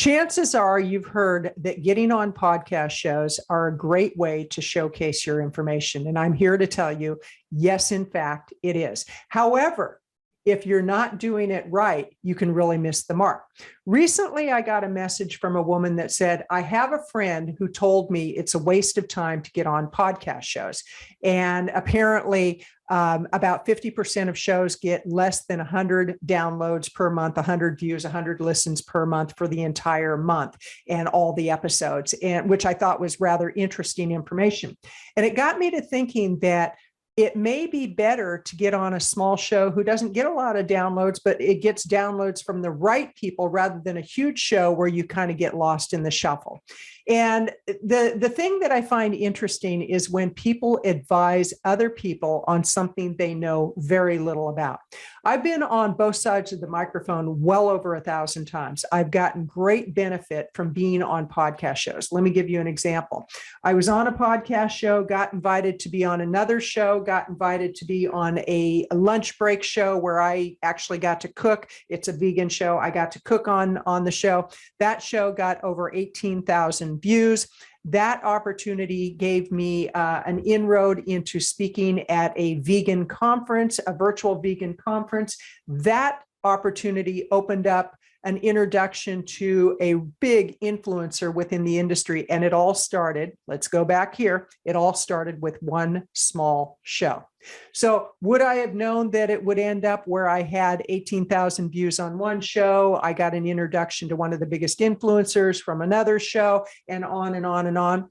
Chances are you've heard that getting on podcast shows are a great way to showcase your information. And I'm here to tell you, yes, in fact, it is. However, if you're not doing it right, you can really miss the mark. Recently, I got a message from a woman that said, I have a friend who told me it's a waste of time to get on podcast shows. And apparently, about 50% of shows get less than 100 downloads per month, 100 views, 100 listens per month for the entire month and all the episodes, and which I thought was rather interesting information. And it got me to thinking that it may be better to get on a small show who doesn't get a lot of downloads, but it gets downloads from the right people rather than a huge show where you kind of get lost in the shuffle. And the thing that I find interesting is when people advise other people on something they know very little about. I've been on both sides of the microphone well over 1,000 times. I've gotten great benefit from being on podcast shows. Let me give you an example. I was on a podcast show, got invited to be on another show, got invited to be on a lunch break show where I actually got to cook. It's a vegan show. I got to cook on the show. That show got over 18,000 views. That opportunity gave me an inroad into speaking at a vegan conference, a virtual vegan conference. That opportunity opened up an introduction to a big influencer within the industry. And it all started, let's go back here, it all started with one small show. So would I have known that it would end up where I had 18,000 views on one show? I got an introduction to one of the biggest influencers from another show, and on and on and on.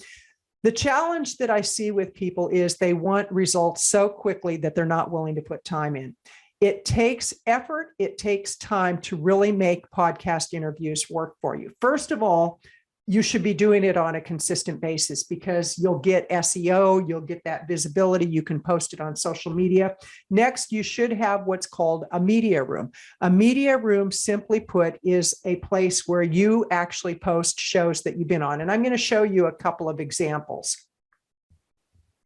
The challenge that I see with people is they want results so quickly that they're not willing to put time in. It takes effort. It takes time to really make podcast interviews work for you. First of all, you should be doing it on a consistent basis because you'll get SEO, you'll get that visibility, you can post it on social media. Next, you should have what's called a media room. A media room, simply put, is a place where you actually post shows that you've been on. And I'm going to show you a couple of examples.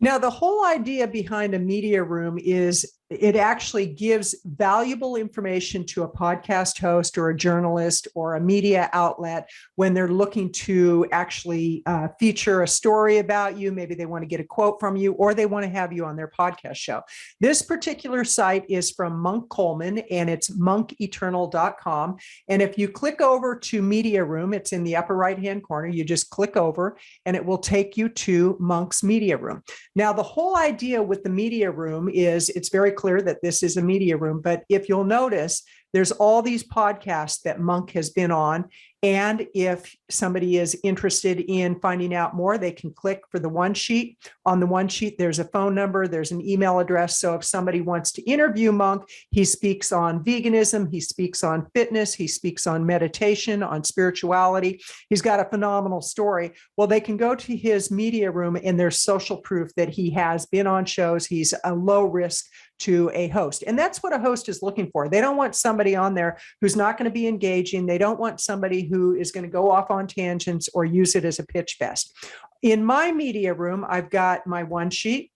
Now, the whole idea behind a media room is it actually gives valuable information to a podcast host or a journalist or a media outlet when they're looking to actually feature a story about you. Maybe they want to get a quote from you, or they want to have you on their podcast show. This particular site is from Monk Coleman, and it's monketernal.com. And if you click over to Media Room, it's in the upper right-hand corner. You just click over, and it will take you to Monk's Media Room. Now, the whole idea with the Media Room is it's very clear that this is a media room, but if you'll notice, there's all these podcasts that Monk has been on. And if somebody is interested in finding out more, they can click for the one sheet. On the one sheet, there's a phone number, there's an email address. So if somebody wants to interview Monk, he speaks on veganism, he speaks on fitness, he speaks on meditation, on spirituality. He's got a phenomenal story. Well, they can go to his media room and there's social proof that he has been on shows. He's a low risk to a host. And that's what a host is looking for. They don't want somebody on there who's not going to be engaging. They don't want somebody who is going to go off on tangents or use it as a pitch fest. In my media room, I've got my one sheet.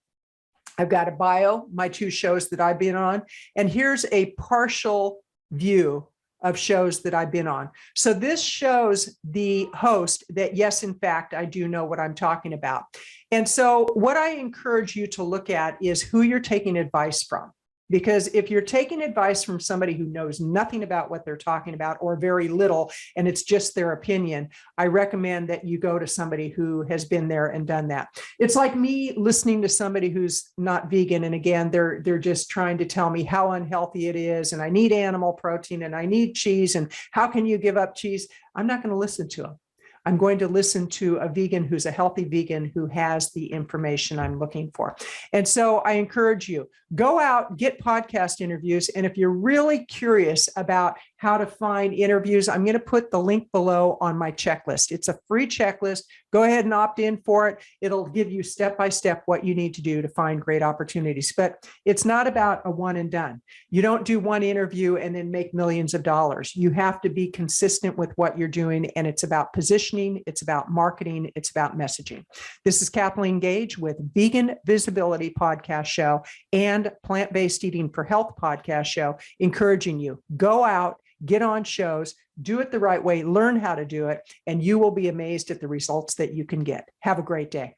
I've got a bio, my two shows that I've been on, and here's a partial view of shows that I've been on. So this shows the host that, yes, in fact, I do know what I'm talking about. And so what I encourage you to look at is who you're taking advice from. Because if you're taking advice from somebody who knows nothing about what they're talking about or very little, and it's just their opinion, I recommend that you go to somebody who has been there and done that. It's like me listening to somebody who's not vegan. And again, they're just trying to tell me how unhealthy it is. And I need animal protein and I need cheese. And how can you give up cheese? I'm not going to listen to them. I'm going to listen to a vegan who's a healthy vegan who has the information I'm looking for. And so I encourage you, go out, get podcast interviews. And if you're really curious about how to find interviews, I'm going to put the link below on my checklist. It's a free checklist. Go ahead and opt in for it. It'll give you step-by-step what you need to do to find great opportunities. But it's not about a one and done. You don't do one interview and then make millions of dollars. You have to be consistent with what you're doing. And it's about positioning. It's about marketing. It's about messaging. This is Kathleen Gage with Vegan Visibility Podcast Show and Plant-Based Eating for Health Podcast Show, encouraging you, go out, get on shows, do it the right way, learn how to do it, and you will be amazed at the results that you can get. Have a great day.